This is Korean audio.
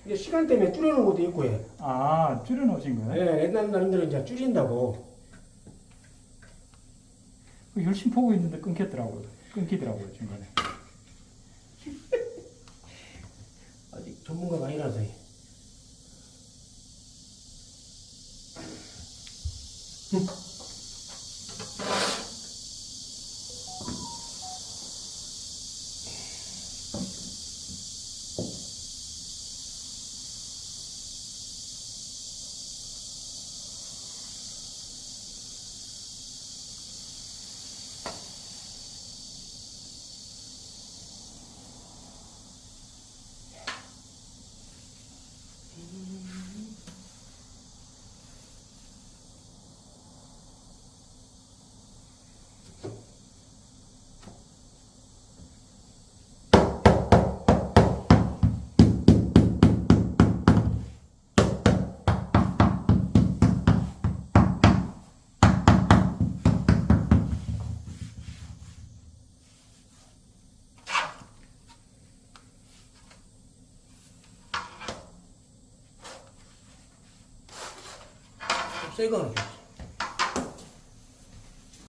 이게 시간 때문에 줄여놓은 것도 있고 해. 아, 줄여놓으신 거예요? 예, 옛날 사람들은 이제 줄인다고. 열심히 보고 있는데 끊기더라고요, 중간에. 아직 전문가가 아니라서. 새거 하나 줘.